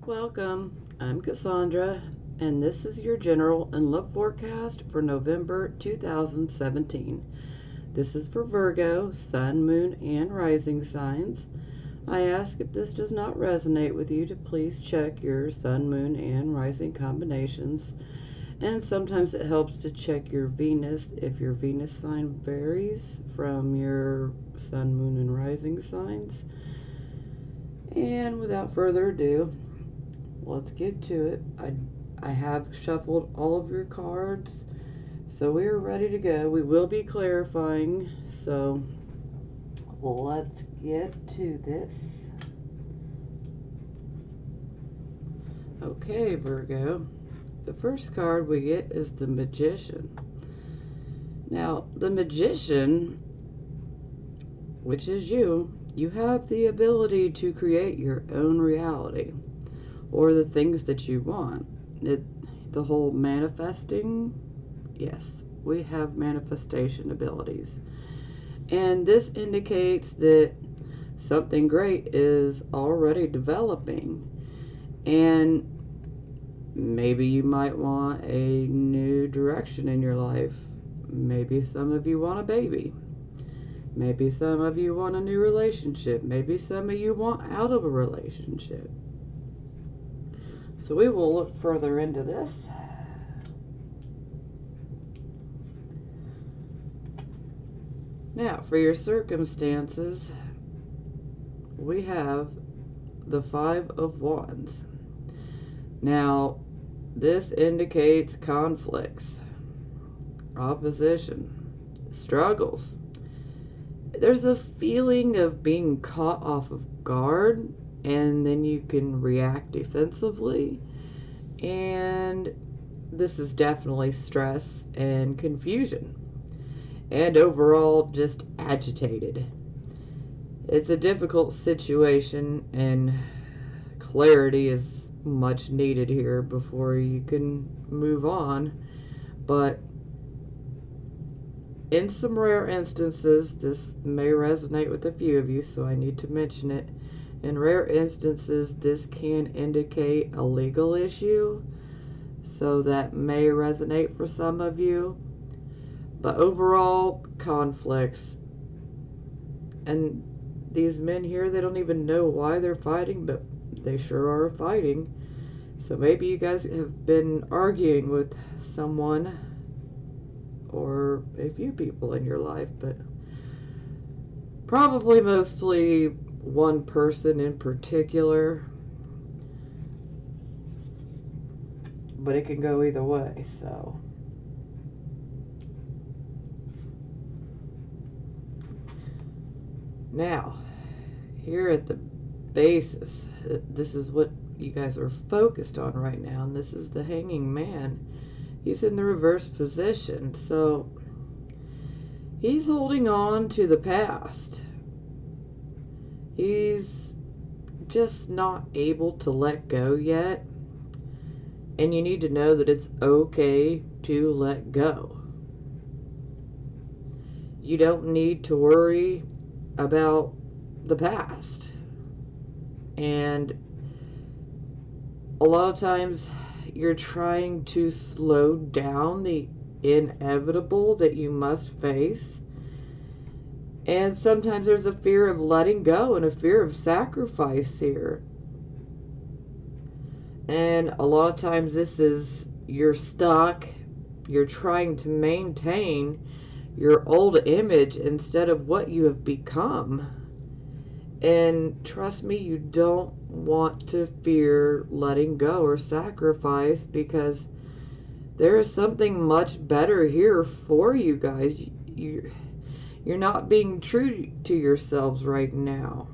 Welcome. I'm Cassandra, and this is your general and love forecast for November 2017. This is for Virgo, Sun, Moon, and Rising signs. I ask if this does not resonate with you to please check your Sun, Moon, and Rising combinations. And sometimes it helps to check your Venus if your Venus sign varies from your Sun, Moon, and Rising signs. And without further ado, let's get to it. I have shuffled all of your cards, so we are ready to go. We will be clarifying, so let's get to this. Okay, Virgo. The first card we get is the Magician. Now, the Magician, which is you have the ability to create your own reality or the things that you want. The whole manifesting, yes, we have manifestation abilities. And this indicates that something great is already developing. And maybe you might want a new direction in your life. Maybe some of you want a baby. Maybe some of you want a new relationship. Maybe some of you want out of a relationship. So we will look further into this. Now, for your circumstances, we have the Five of Wands. Now, this indicates conflicts, opposition, struggles. There's a feeling of being caught off of guard, and then you can react defensively. And this is definitely stress and confusion. And overall, just agitated. It's a difficult situation, and clarity is much needed here before you can move on. But in some rare instances, this may resonate with a few of you, so I need to mention it. In rare instances, this can indicate a legal issue, so that may resonate for some of you. But overall, conflicts. And these men here, they don't even know why they're fighting, but they sure are fighting. So maybe you guys have been arguing with someone or a few people in your life, but probably mostly one person in particular. But it can go either way, so. Now, here at the basis, this is what you guys are focused on right now, and this is the Hanging Man. He's in the reverse position, so he's holding on to the past. He's just not able to let go yet, and you need to know that it's okay to let go. You don't need to worry about the past. And a lot of times you're trying to slow down the inevitable that you must face. And sometimes there's a fear of letting go and a fear of sacrifice here. And a lot of times this is, you're stuck, you're trying to maintain your old image instead of what you have become. And trust me, you don't want to fear letting go or sacrifice, because there is something much better here for you guys. You're not being true to yourselves right now.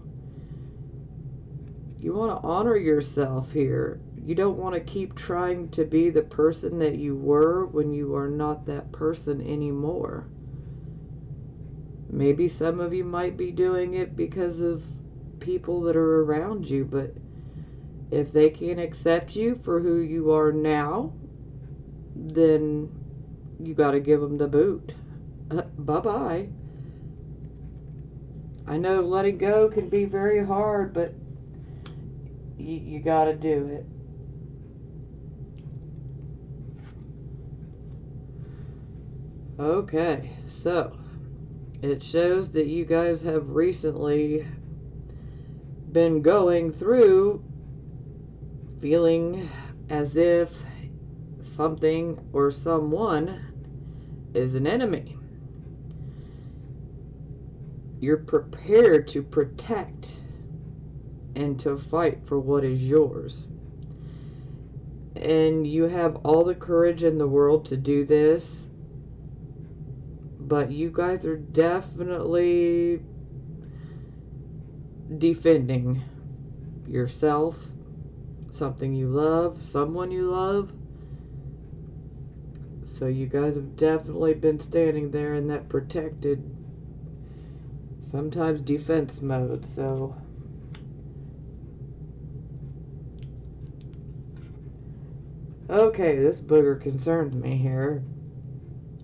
You want to honor yourself here. You don't want to keep trying to be the person that you were when you are not that person anymore. Maybe some of you might be doing it because of people that are around you, but if they can't accept you for who you are now, then you got to give them the boot. Bye-bye. I know letting go can be very hard, but You gotta do it. Okay, so it shows that you guys have recently been going through feeling as if something or someone is an enemy. You're prepared to protect and to fight for what is yours. And you have all the courage in the world to do this, but you guys are definitely defending yourself, something you love, someone you love. So you guys have definitely been standing there in that protected, sometimes defense mode. So okay, this booger concerns me here.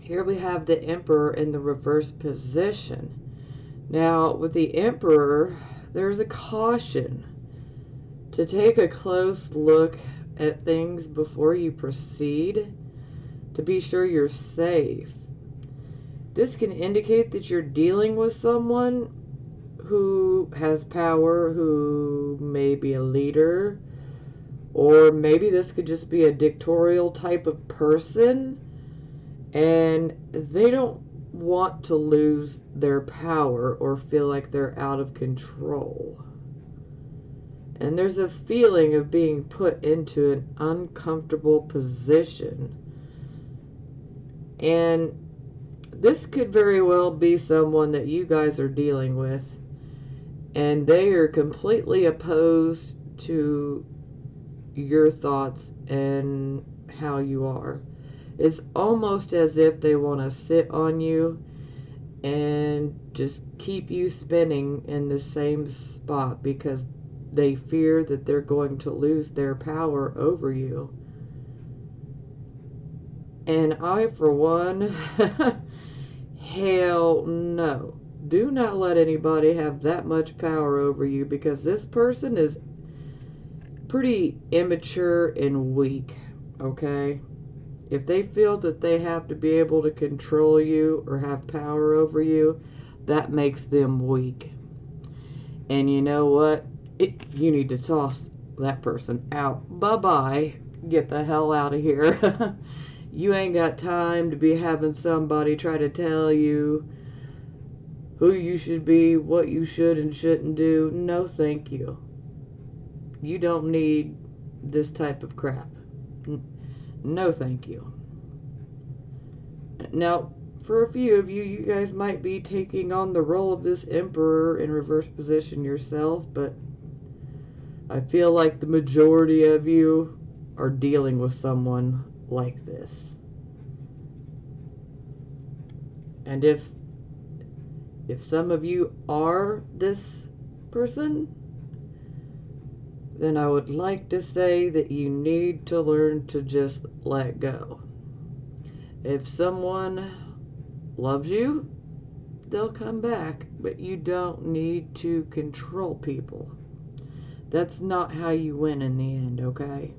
Here we have the Emperor in the reverse position. Now, with the Emperor, there's a caution to take a close look at things before you proceed to be sure you're safe. This can indicate that you're dealing with someone who has power, who may be a leader, or maybe this could just be a dictatorial type of person, and they don't want to lose their power or feel like they're out of control. And there's a feeling of being put into an uncomfortable position. And this could very well be someone that you guys are dealing with, and they are completely opposed to your thoughts and how you are. It's almost as if they want to sit on you and just keep you spinning in the same spot because they fear that they're going to lose their power over you. And I, for one, hell no. Do not let anybody have that much power over you, because this person is pretty immature and weak, okay? If they feel that they have to be able to control you or have power over you, that makes them weak. And you know what? You need to toss that person out. Bye-bye. Get the hell out of here. You ain't got time to be having somebody try to tell you who you should be, what you should and shouldn't do. No, thank you. You don't need this type of crap. No, thank you. Now, for a few of you, you guys might be taking on the role of this Emperor in reverse position yourself, but I feel like the majority of you are dealing with someone like this. And if some of you are this person, then I would like to say that you need to learn to just let go. If someone loves you, they'll come back, but you don't need to control people. That's not how you win in the end, okay?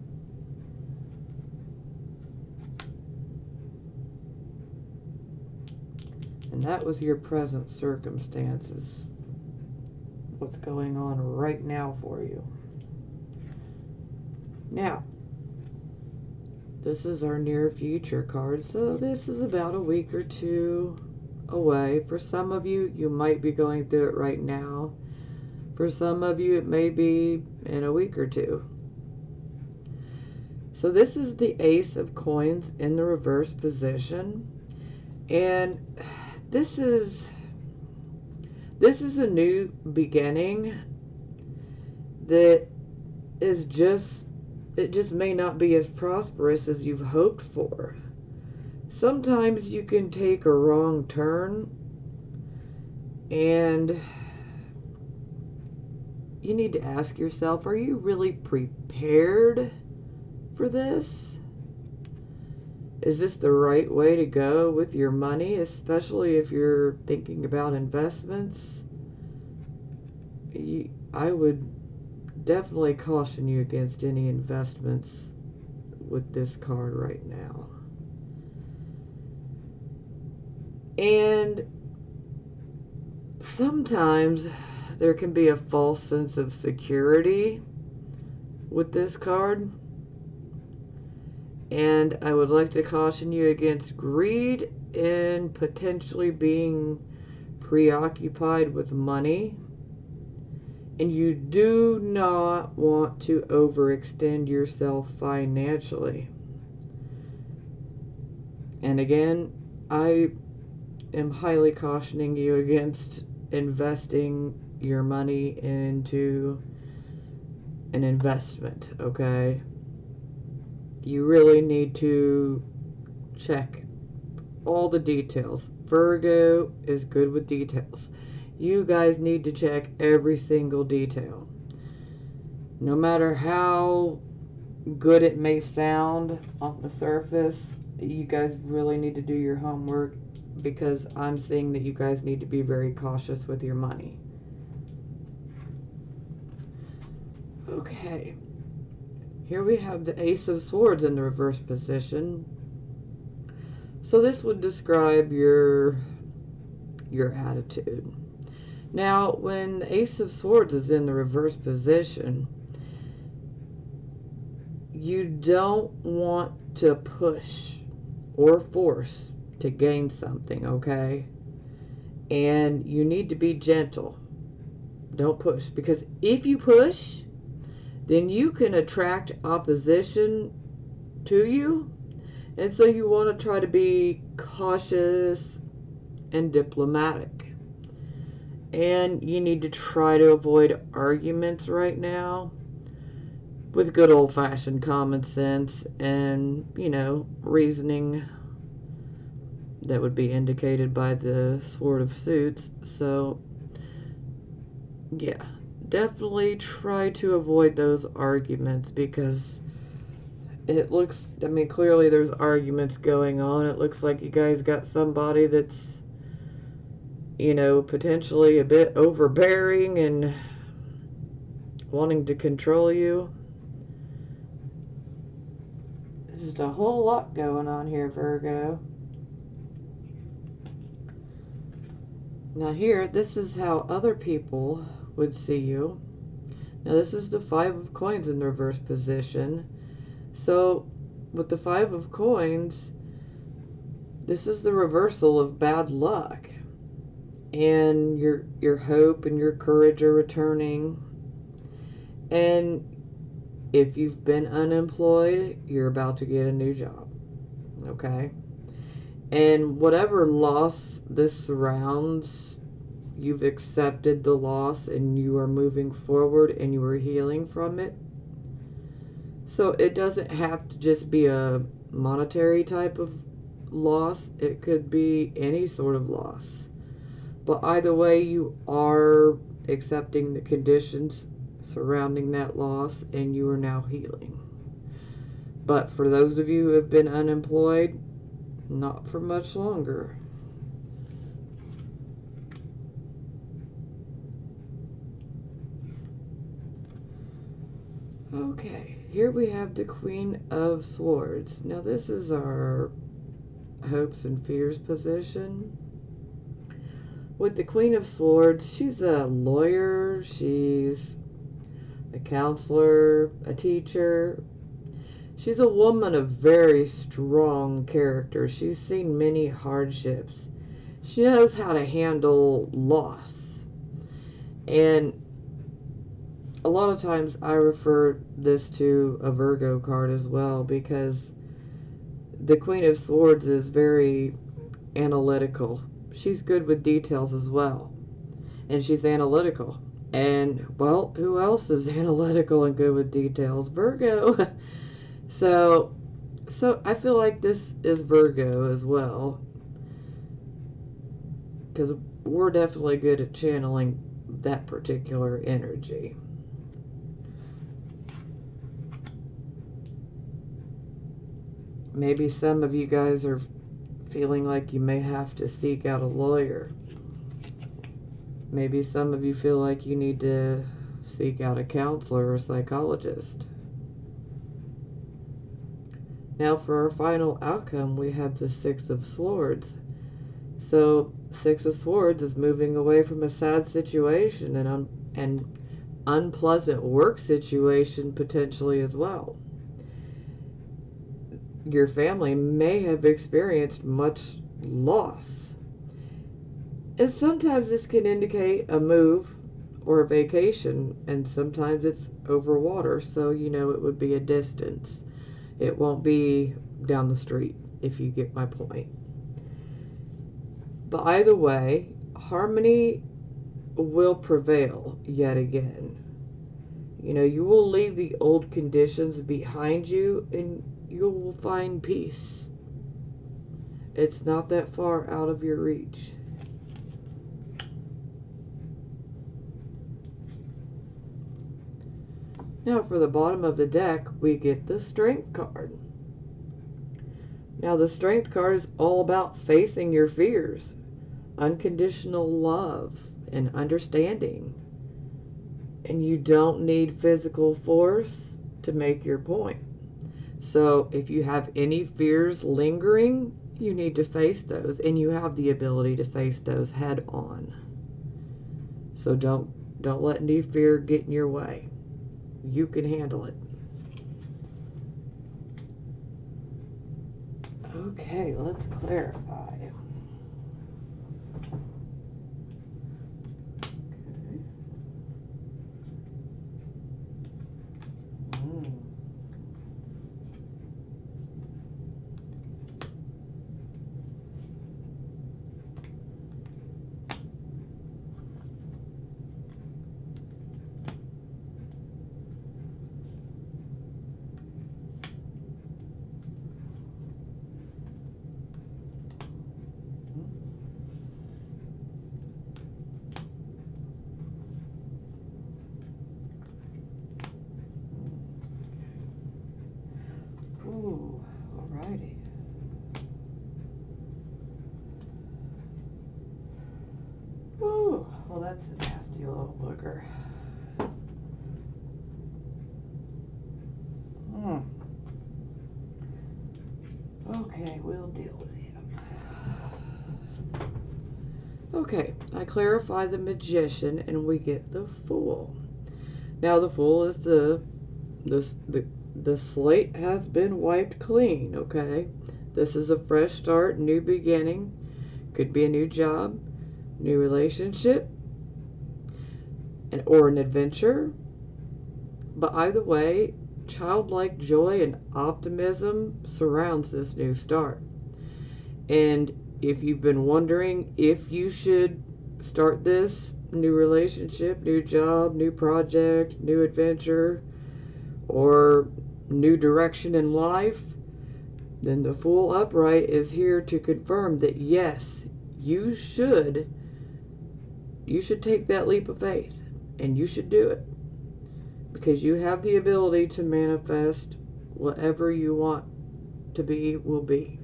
And that was your present circumstances. What's going on right now for you. Now, this is our near future card, so this is about a week or two away. For some of you, you might be going through it right now. For some of you, it may be in a week or two. So this is the Ace of Coins in the reverse position. And this is a new beginning that is it just may not be as prosperous as you've hoped for. Sometimes you can take a wrong turn, and you need to ask yourself, are you really prepared for this? Is this the right way to go with your money, especially if you're thinking about investments? I would definitely caution you against any investments with this card right now. And sometimes there can be a false sense of security with this card. And I would like to caution you against greed and potentially being preoccupied with money. And you do not want to overextend yourself financially. And again, I am highly cautioning you against investing your money into an investment, okay? You really need to check all the details. Virgo is good with details. You guys need to check every single detail. No matter how good it may sound on the surface, you guys really need to do your homework, because I'm seeing that you guys need to be very cautious with your money. Okay. Here we have the Ace of Swords in the reverse position. So this would describe your attitude. Now, when the Ace of Swords is in the reverse position, you don't want to push or force to gain something, okay? And you need to be gentle. Don't push, because if you push, then you can attract opposition to you. And so you want to try to be cautious and diplomatic. And you need to try to avoid arguments right now with good old-fashioned common sense and, reasoning that would be indicated by the Sword of Suits. So, yeah, definitely try to avoid those arguments, because it looks, clearly there's arguments going on. It looks like you guys got somebody that's, potentially a bit overbearing and wanting to control you. There's just a whole lot going on here, Virgo. Now here, this is how other people would see you. Now this is the Five of Coins in the reverse position. So with the Five of Coins, this is the reversal of bad luck. And your hope and your courage are returning. And if you've been unemployed, you're about to get a new job. Okay? And whatever loss this surrounds, you've accepted the loss and you are moving forward and you are healing from it. So it doesn't have to just be a monetary type of loss. It could be any sort of loss. But either way, you are accepting the conditions surrounding that loss and you are now healing. But for those of you who have been unemployed, not for much longer. Okay, here we have the Queen of Swords. Now this is our hopes and fears position. With the Queen of Swords, she's a lawyer, she's a counselor, a teacher. She's a woman of very strong character. She's seen many hardships. She knows how to handle loss. And a lot of times I refer this to a Virgo card as well, because the Queen of Swords is very analytical. She's good with details as well. And she's analytical. And, well, who else is analytical and good with details? Virgo. So I feel like this is Virgo as well, because we're definitely good at channeling that particular energy. Maybe some of you guys are feeling like you may have to seek out a lawyer. Maybe some of you feel like you need to seek out a counselor or psychologist. Now for our final outcome, we have the Six of Swords. So, Six of Swords is moving away from a sad situation and unpleasant work situation potentially as well. Your family may have experienced much loss. And sometimes this can indicate a move or a vacation, and sometimes it's over water, so it would be a distance. It won't be down the street, if you get my point. But either way, harmony will prevail yet again. You will leave the old conditions behind you and you will find peace. It's not that far out of your reach. Now for the bottom of the deck, we get the Strength card. Now the Strength card is all about facing your fears, unconditional love, and understanding. And you don't need physical force to make your point. So if you have any fears lingering, you need to face those, and you have the ability to face those head on. So don't let any fear get in your way. You can handle it. Okay, let's clarify. Ooh, alrighty. Ooh, well that's a nasty little booger. Okay, we'll deal with him. Okay, I clarify the Magician and we get the Fool. Now the Fool is the slate has been wiped clean, okay? This is a fresh start, new beginning. Could be a new job, new relationship, or an adventure. But either way, childlike joy and optimism surrounds this new start. And if you've been wondering if you should start this new relationship, new job, new project, new adventure, or new direction in life, then the Fool upright is here to confirm that yes, you should take that leap of faith, and you should do it, because you have the ability to manifest whatever you want to be will be.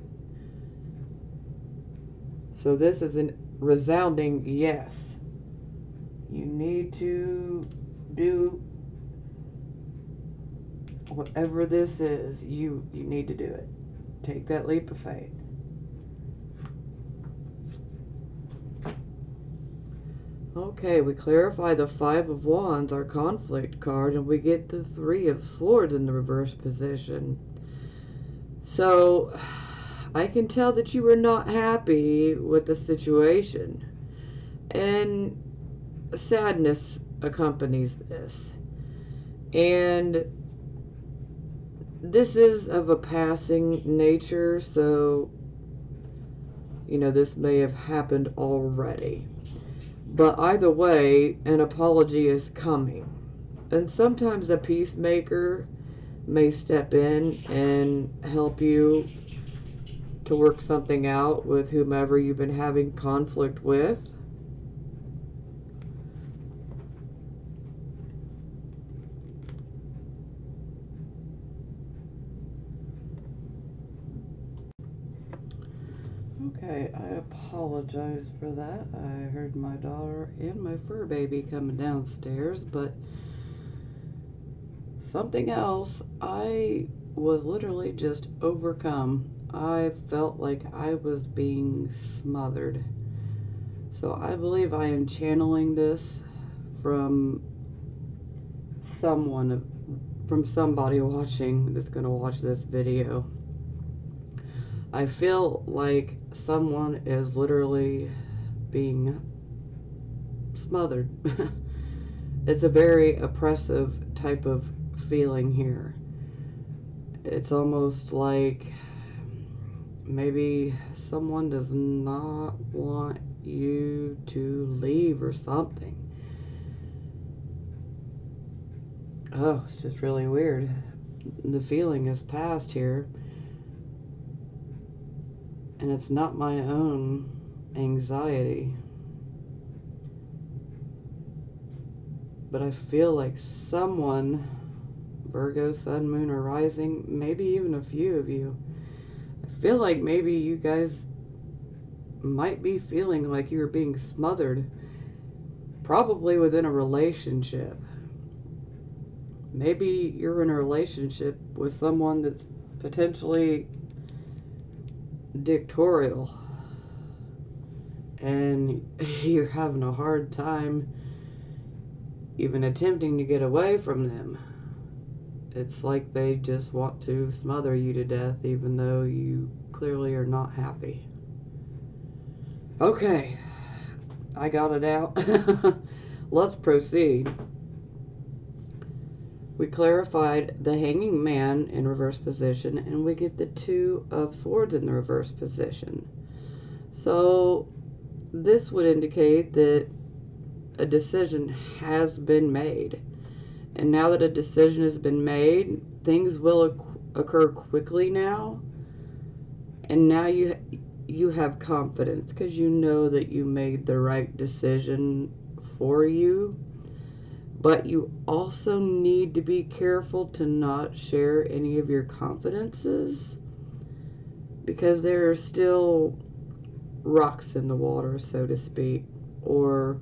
So this is a resounding yes. You need to do whatever this is. You need to do it. Take that leap of faith. Okay, we clarify the Five of Wands, our conflict card, and we get the Three of Swords in the reverse position. So, I can tell that you are not happy with the situation, and sadness accompanies this. And this is of a passing nature, so, this may have happened already. But either way, an apology is coming. And sometimes a peacemaker may step in and help you to work something out with whomever you've been having conflict with. Okay, I apologize for that. I heard my daughter and my fur baby coming downstairs, but something else, I was literally just overcome. I felt like I was being smothered. So I believe I am channeling this from somebody watching that's going to watch this video. I feel like someone is literally being smothered. It's a very oppressive type of feeling here. It's almost like maybe someone does not want you to leave or something. Oh, it's just really weird. The feeling is past here. And it's not my own anxiety. But I feel like someone, Virgo, Sun, Moon, or Rising, maybe even a few of you, I feel like maybe you guys might be feeling like you're being smothered, probably within a relationship. Maybe you're in a relationship with someone that's potentially dictatorial, and you're having a hard time even attempting to get away from them. It's like they just want to smother you to death, even though you clearly are not happy. Okay, I got it out. Let's proceed. We clarified the Hanging Man in reverse position, and we get the Two of Swords in the reverse position. So this would indicate that a decision has been made. And now that a decision has been made, things will occur quickly now. And now you have confidence because you know that you made the right decision for you. But you also need to be careful to not share any of your confidences, because there are still rocks in the water, so to speak, or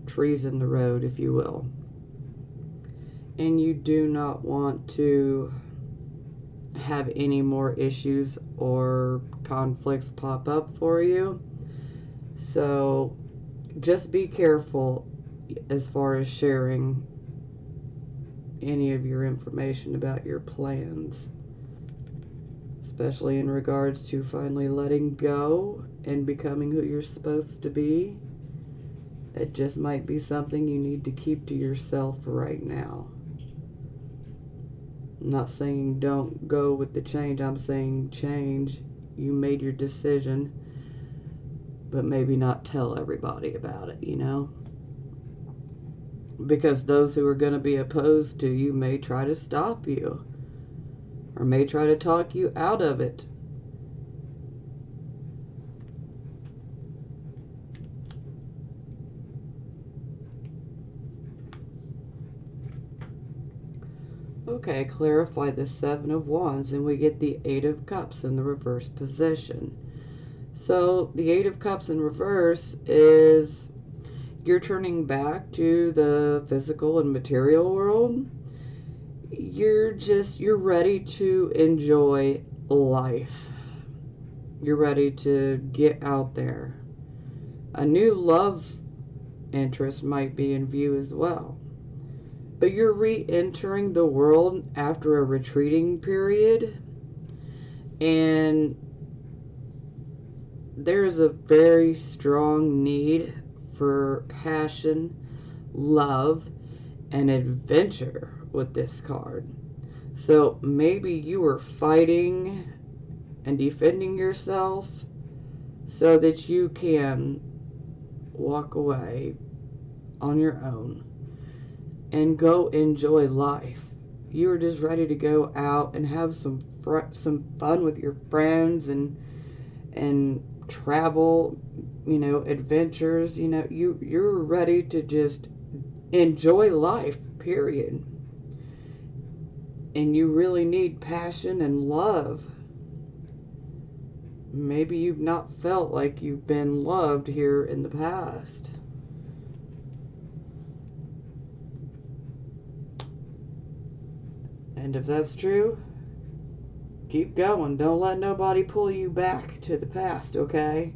trees in the road, if you will. And you do not want to have any more issues or conflicts pop up for you. So just be careful as far as sharing any of your information about your plans, especially in regards to finally letting go and becoming who you're supposed to be. It just might be something you need to keep to yourself right now. I'm not saying don't go with the change. I'm saying change. You made your decision, but maybe not tell everybody about it, you know? Because those who are going to be opposed to you may try to stop you, or may try to talk you out of it. Okay, clarify the Seven of Wands, and we get the Eight of Cups in the reverse position. So the Eight of Cups in reverse is you're turning back to the physical and material world. You're ready to enjoy life. You're ready to get out there. A new love interest might be in view as well. But you're re-entering the world after a retreating period. And there's a very strong need for passion, love, and adventure with this card. So maybe you were fighting and defending yourself so that you can walk away on your own and go enjoy life. You were just ready to go out and have some fun with your friends and travel, you know, adventures, you know, you're ready to just enjoy life, period. And you really need passion and love. Maybe you've not felt like you've been loved here in the past. And if that's true, keep going. Don't let nobody pull you back to the past, okay?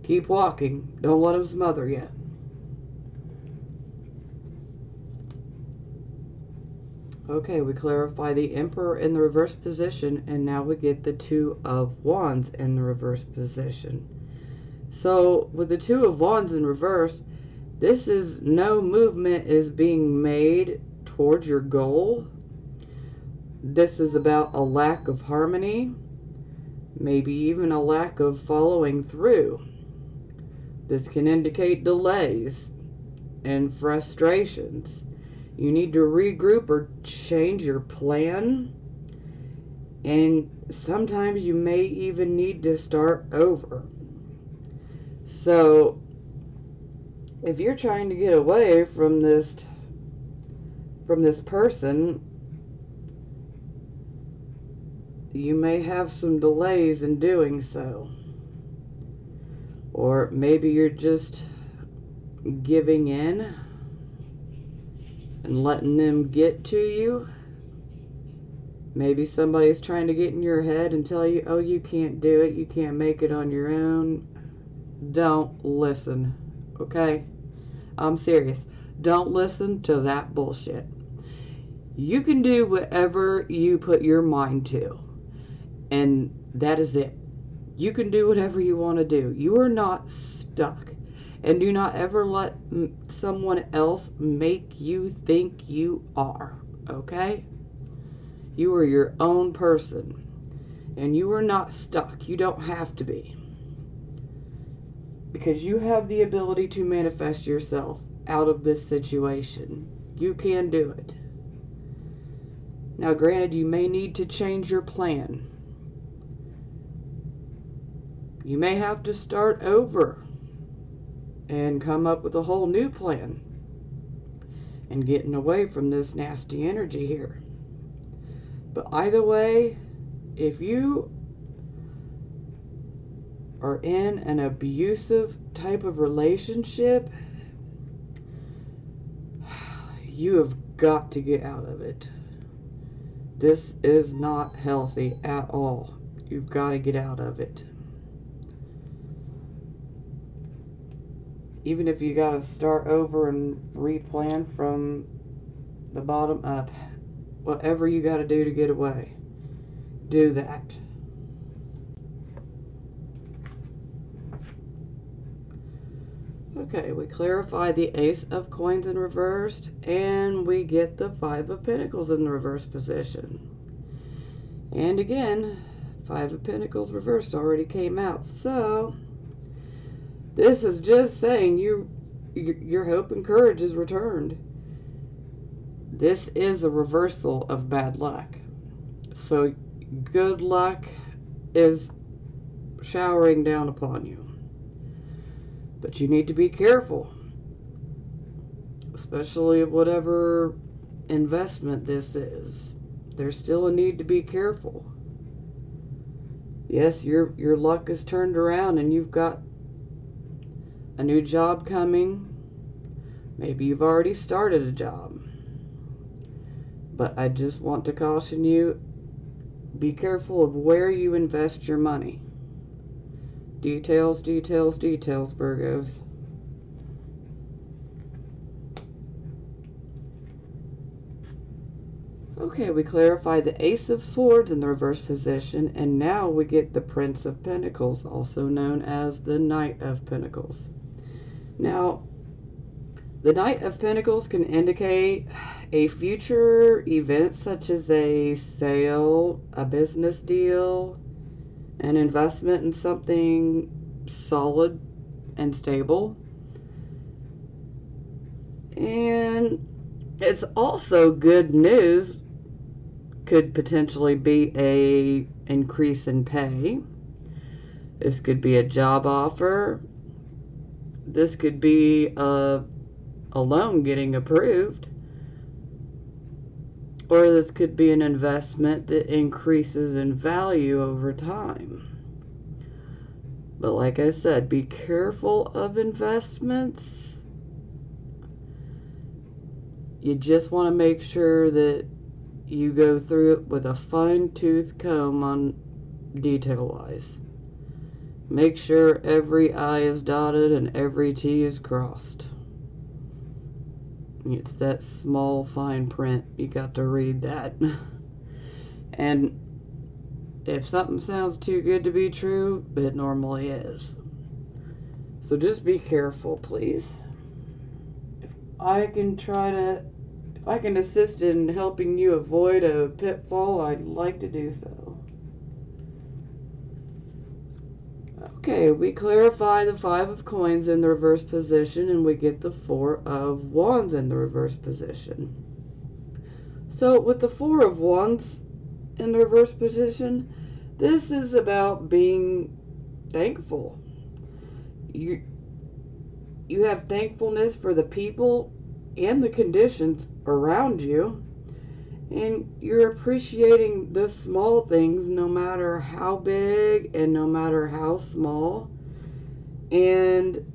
Keep walking. Don't let them smother you. Okay, we clarify the Emperor in the reverse position, and now we get the Two of Wands in the reverse position. So, with the Two of Wands in reverse, this is no movement is being made towards your goal. This is about a lack of harmony, maybe even a lack of following through. This can indicate delays and frustrations. You need to regroup or change your plan. And sometimes you may even need to start over. So, if you're trying to get away from this person, you may have some delays in doing so. Or maybe you're just giving in and letting them get to you. Maybe somebody's trying to get in your head and tell you, oh, you can't do it, you can't make it on your own. Don't listen, okay? I'm serious. Don't listen to that bullshit. You can do whatever you put your mind to, and that is it. You can do whatever you want to do. You are not stuck. And do not ever let someone else make you think you are, okay? You are your own person, and you are not stuck. You don't have to be. Because you have the ability to manifest yourself out of this situation. You can do it. Now, granted, you may need to change your plan. You may have to start over and come up with a whole new plan and getting away from this nasty energy here. But either way, if you are in an abusive type of relationship, you have got to get out of it. This is not healthy at all. You've got to get out of it. Even if you got to start over and replan from the bottom up, whatever you got to do to get away, do that. Okay, we clarify the Ace of Coins in reversed, and we get the Five of Pentacles in the reverse position. And again, Five of Pentacles reversed already came out, so this is just saying your hope and courage is returned. This is a reversal of bad luck. So good luck is showering down upon you. But you need to be careful. Especially whatever investment this is. There's still a need to be careful. Yes, your luck is turned around and you've got a new job coming. Maybe you've already started a job. But I just want to caution you, be careful of where you invest your money. Details, details, details, Virgos. Okay, we clarify the Ace of Swords in the reverse position, and now we get the Prince of Pentacles, also known as the Knight of Pentacles. Now, the Knight of Pentacles can indicate a future event such as a sale, a business deal, an investment in something solid and stable. And it's also good news. Could potentially be a increase in pay. This could be a job offer. This could be a loan getting approved. Or this could be an investment that increases in value over time. But like I said, be careful of investments. You just want to make sure that you go through it with a fine-tooth comb on detail-wise. Make sure every I is dotted and every T is crossed. It's that small fine print. You got to read that. And if something sounds too good to be true, it normally is. So just be careful, please. If I can assist in helping you avoid a pitfall, I'd like to do so. Okay, we clarify the 5 of coins in the reverse position, and we get the 4 of wands in the reverse position. So with the 4 of wands in the reverse position, this is about being thankful. You have thankfulness for the people and the conditions around you, and you're appreciating the small things no matter how big and no matter how small, and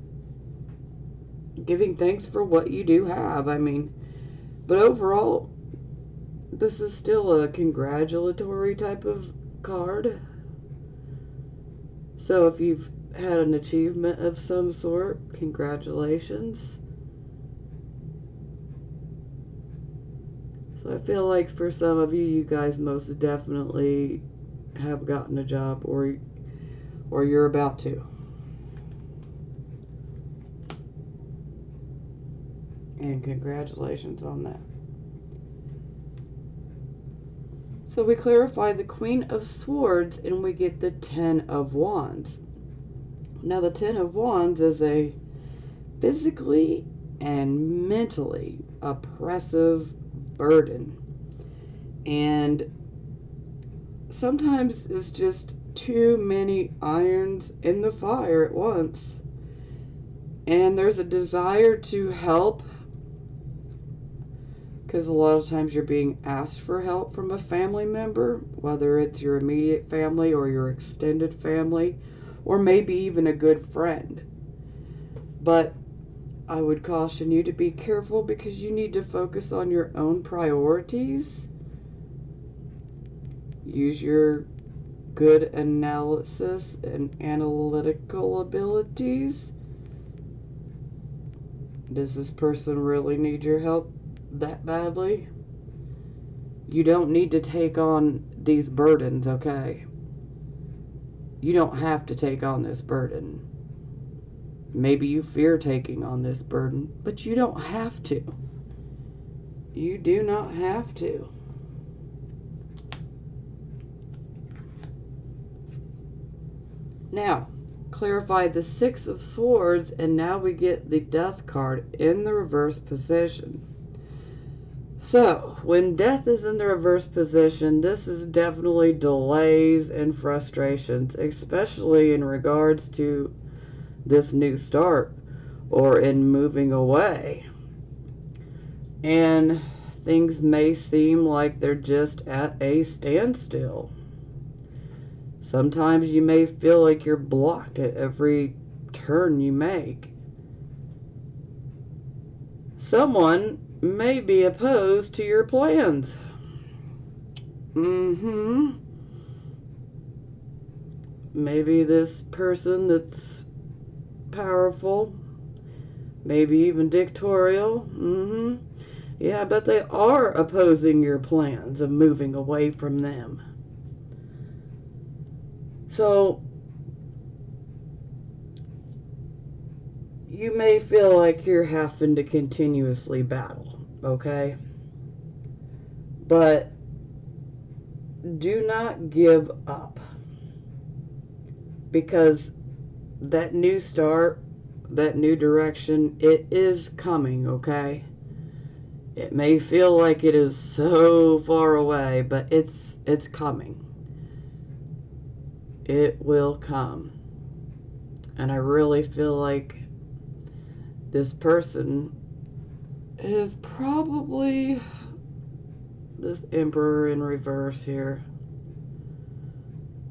giving thanks for what you do have. But overall, this is still a congratulatory type of card. So if you've had an achievement of some sort, congratulations. So I feel like for some of you, you guys most definitely have gotten a job, or you're about to. And congratulations on that. So we clarify the Queen of Swords, and we get the 10 of Wands. Now the 10 of Wands is a physically and mentally oppressive burden. And sometimes it's just too many irons in the fire at once. And there's a desire to help, because a lot of times you're being asked for help from a family member, whether it's your immediate family or your extended family, or maybe even a good friend. But I would caution you to be careful, because you need to focus on your own priorities. Use your good analysis and analytical abilities. Does this person really need your help that badly? You don't need to take on these burdens, okay? You don't have to take on this burden. Maybe you fear taking on this burden, but you don't have to. You do not have to. Now, clarify the 6 of Swords, and now we get the Death card in the reverse position. So, when Death is in the reverse position, this is definitely delays and frustrations, especially in regards to this new start or in moving away. And things may seem like they're just at a standstill. Sometimes you may feel like you're blocked at every turn you make. Someone may be opposed to your plans. Maybe this person that's powerful, maybe even dictatorial. Yeah, but they are opposing your plans of moving away from them. So you may feel like you're having to continuously battle, okay? But do not give up, because that new start, that new direction, it is coming, okay? It may feel like it is so far away, but it's coming. It will come. And I really feel like this person is probably this Emperor in reverse here.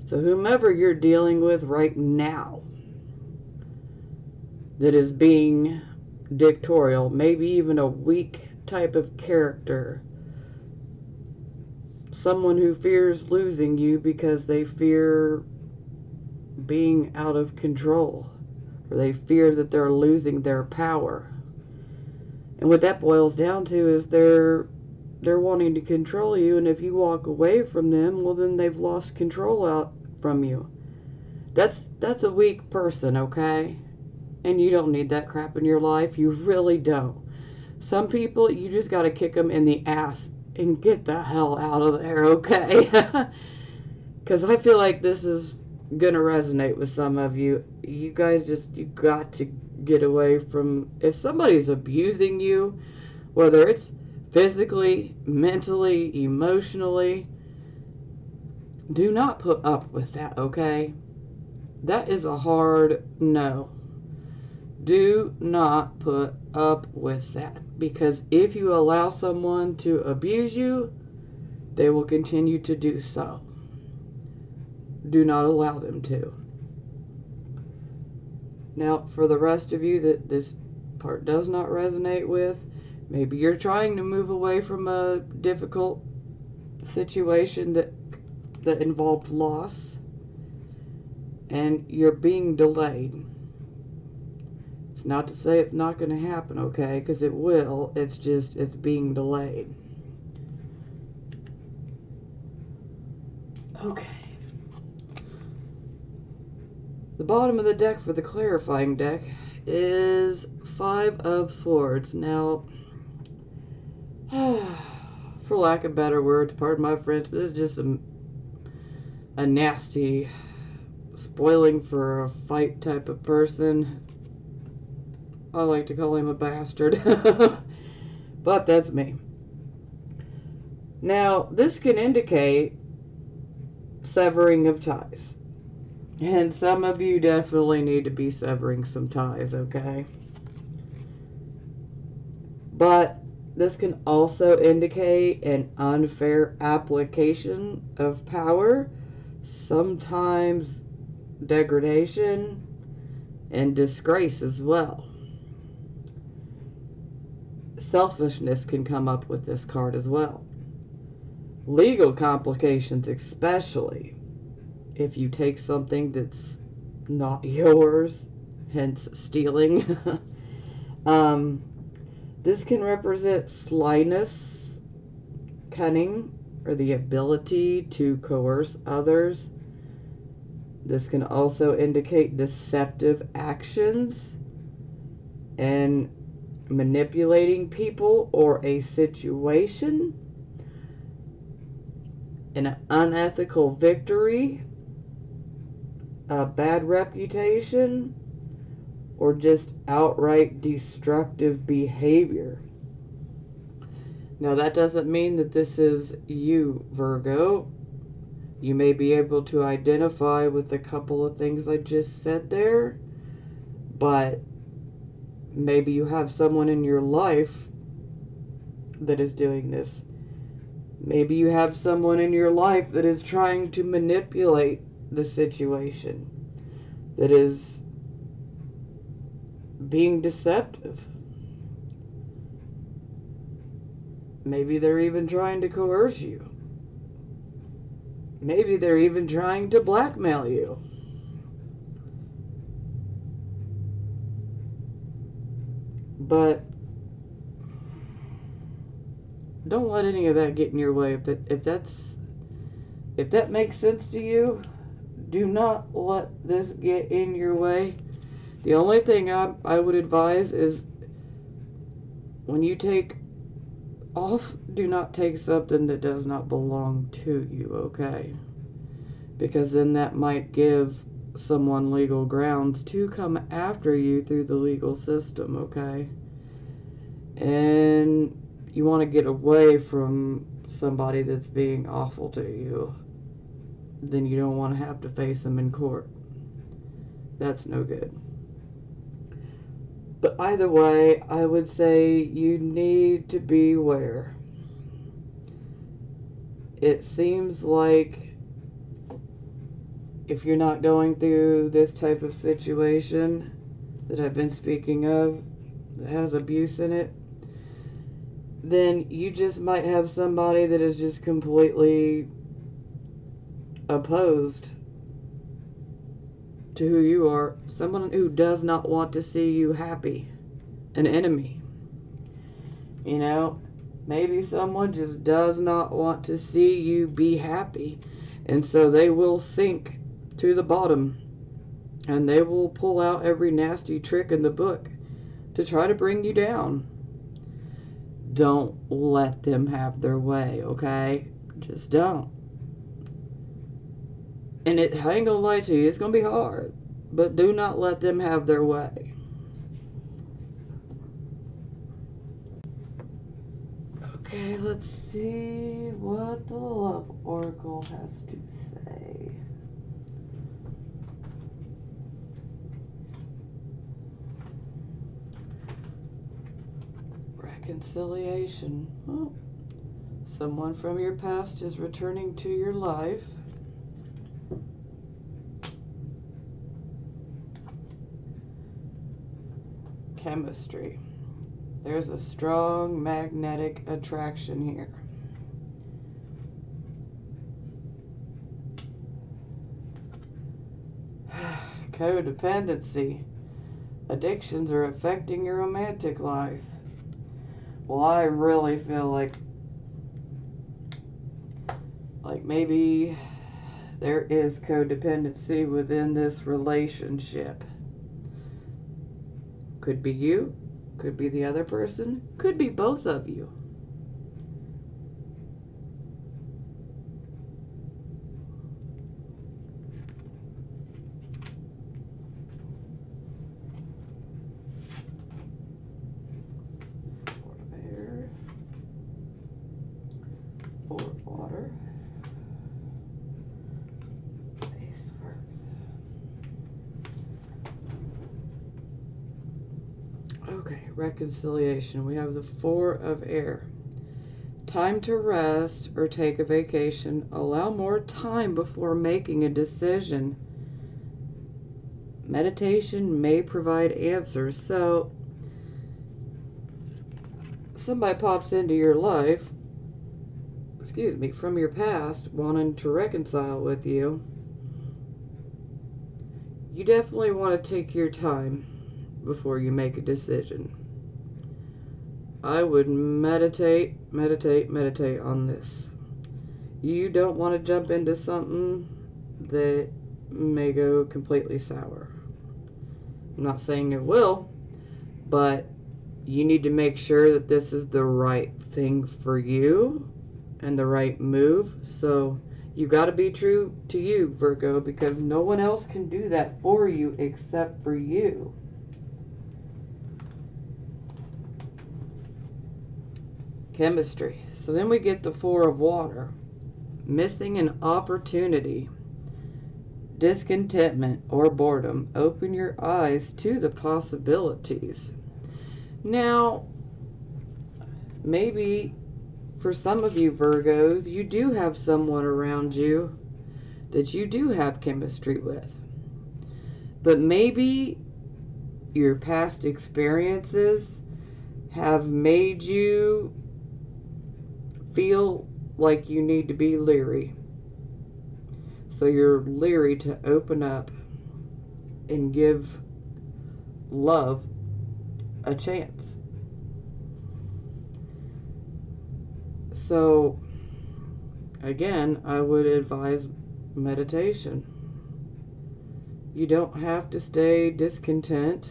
So whomever you're dealing with right now that is being dictatorial, maybe even a weak type of character, someone who fears losing you because they fear being out of control, or they fear that they're losing their power. And what that boils down to is they're wanting to control you, and if you walk away from them, well, then they've lost control out from you. That's a weak person, okay? And you don't need that crap in your life. You really don't. Some people, you just got to kick them in the ass and get the hell out of there, okay? Because I feel like this is going to resonate with some of you. You guys you got to get away from, if somebody's abusing you, whether it's physically, mentally, emotionally, do not put up with that, okay? That is a hard no. Do not put up with that, because if you allow someone to abuse you, they will continue to do so. Do not allow them to. Now, for the rest of you that this part does not resonate with, maybe you're trying to move away from a difficult situation that involved loss, and you're being delayed. It's not to say it's not going to happen, okay? Because it will. It's just, it's being delayed. Okay. The bottom of the deck for the clarifying deck is 5 of Swords. Now, for lack of better words, pardon my French, but this is just a nasty, spoiling for a fight type of person. I like to call him a bastard. But that's me. Now, this can indicate severing of ties. And some of you definitely need to be severing some ties, okay? But this can also indicate an unfair application of power, sometimes degradation and disgrace as well. Selfishness can come up with this card as well. Legal complications, especially if you take something that's not yours, hence stealing. This can represent slyness, cunning, or the ability to coerce others. This can also indicate deceptive actions and manipulating people or a situation, an unethical victory, a bad reputation, or just outright destructive behavior. Now, that doesn't mean that this is you, Virgo. You may be able to identify with a couple of things I just said there, but maybe you have someone in your life that is doing this. Maybe you have someone in your life that is trying to manipulate the situation, that is being deceptive. Maybe they're even trying to coerce you. Maybe they're even trying to blackmail you. But don't let any of that get in your way. If that makes sense to you, do not let this get in your way. The only thing I would advise is when you take off, do not take something that does not belong to you, okay? Because then that might give someone legal grounds to come after you through the legal system, okay? And you want to get away from somebody that's being awful to you. Then you don't want to have to face them in court. That's no good. But either way, I would say you need to beware. It seems like if you're not going through this type of situation that I've been speaking of, that has abuse in it, then you just might have somebody that is just completely opposed to who you are. Someone who does not want to see you happy. An enemy. You know, maybe someone just does not want to see you be happy. And so they will sink to the bottom. And they will pull out every nasty trick in the book to try to bring you down. Don't let them have their way, okay? Just don't. And I ain't gonna lie to you, it's gonna be hard. But do not let them have their way. Okay, let's see what the Love Oracle has to say. Reconciliation. Oh, someone from your past is returning to your life. Chemistry. There's a strong magnetic attraction here. Codependency. Addictions are affecting your romantic life. Well, I really feel like maybe there is codependency within this relationship. Could be you, could be the other person, could be both of you. Water. Face first. Okay, reconciliation. We have the 4 of Air. Time to rest or take a vacation. Allow more time before making a decision. Meditation may provide answers. So, somebody pops into your life, from your past, wanting to reconcile with you. You definitely want to take your time before you make a decision. I would meditate on this. You don't want to jump into something that may go completely sour. I'm not saying it will, but you need to make sure that this is the right thing for you and the right move. So you got to be true to you, Virgo, because no one else can do that for you except for you. Chemistry. So then we get the 4 of Water. Missing an opportunity. Discontentment or boredom. Open your eyes to the possibilities. Now, maybe for some of you Virgos, you do have someone around you that you do have chemistry with. But maybe your past experiences have made you feel like you need to be leery. So you're leery to open up and give love a chance. So, again, I would advise meditation. You don't have to stay discontent,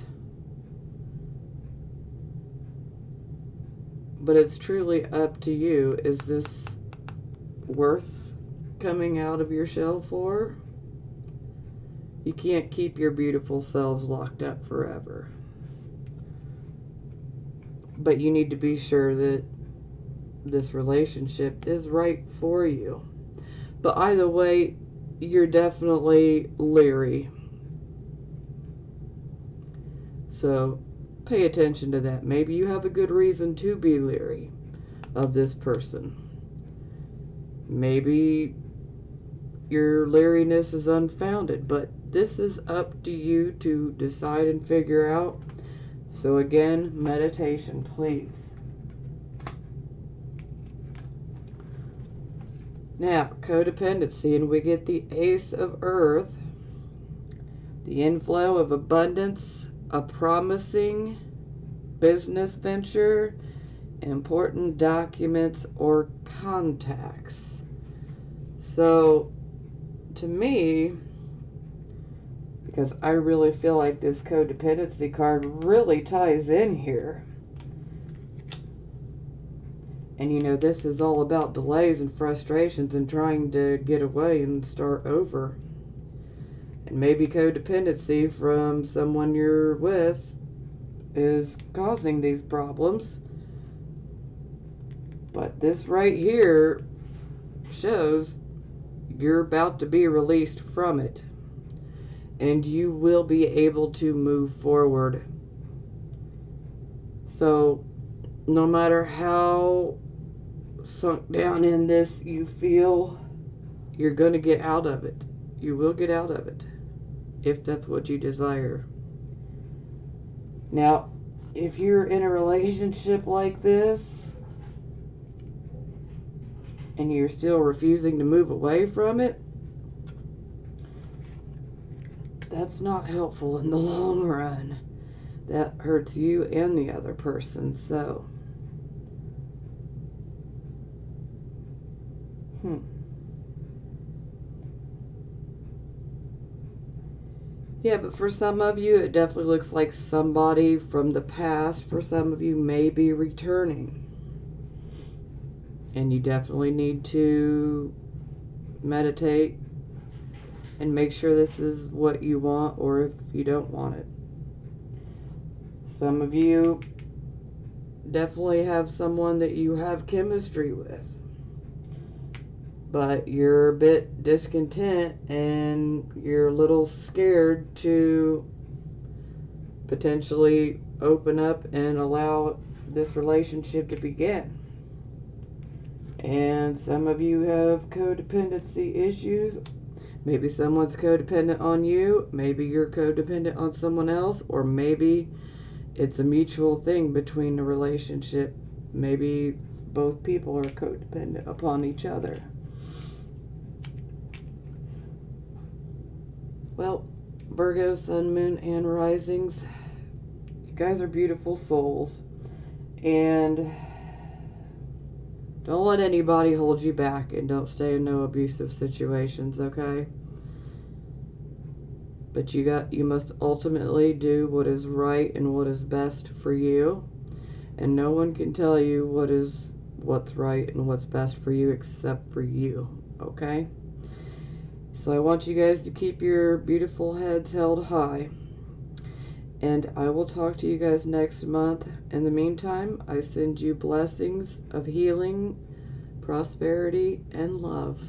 but it's truly up to you. Is this worth coming out of your shell for? You can't keep your beautiful selves locked up forever. But you need to be sure that this relationship is right for you. But either way, you're definitely leery. So pay attention to that. Maybe you have a good reason to be leery of this person. Maybe your leeriness is unfounded, but this is up to you to decide and figure out. So again, meditation, please. Now, codependency, and we get the Ace of Earth, the inflow of abundance, a promising business venture, important documents or contacts. So, to me, because I really feel like this codependency card really ties in here. And you know, this is all about delays and frustrations and trying to get away and start over. And maybe codependency from someone you're with is causing these problems. But this right here shows you're about to be released from it. And you will be able to move forward. So, no matter how sunk down in this you feel, you're going to get out of it. You will get out of it, if that's what you desire. Now, if you're in a relationship like this, and you're still refusing to move away from it, that's not helpful in the long run. That hurts you and the other person. So, yeah, but for some of you, it definitely looks like somebody from the past, for some of you, may be returning. And you definitely need to meditate and make sure this is what you want, or if you don't want it. Some of you definitely have someone that you have chemistry with, but you're a bit discontent and you're a little scared to potentially open up and allow this relationship to begin. And some of you have codependency issues. Maybe someone's codependent on you, maybe you're codependent on someone else, or maybe it's a mutual thing between the relationship. Maybe both people are codependent upon each other. Well, Virgo, Sun, Moon, and Risings, you guys are beautiful souls. And don't let anybody hold you back, and don't stay in no abusive situations, okay? But you must ultimately do what is right and what is best for you. And no one can tell you what's right and what's best for you except for you, okay? So I want you guys to keep your beautiful heads held high. And I will talk to you guys next month. In the meantime, I send you blessings of healing, prosperity, and love.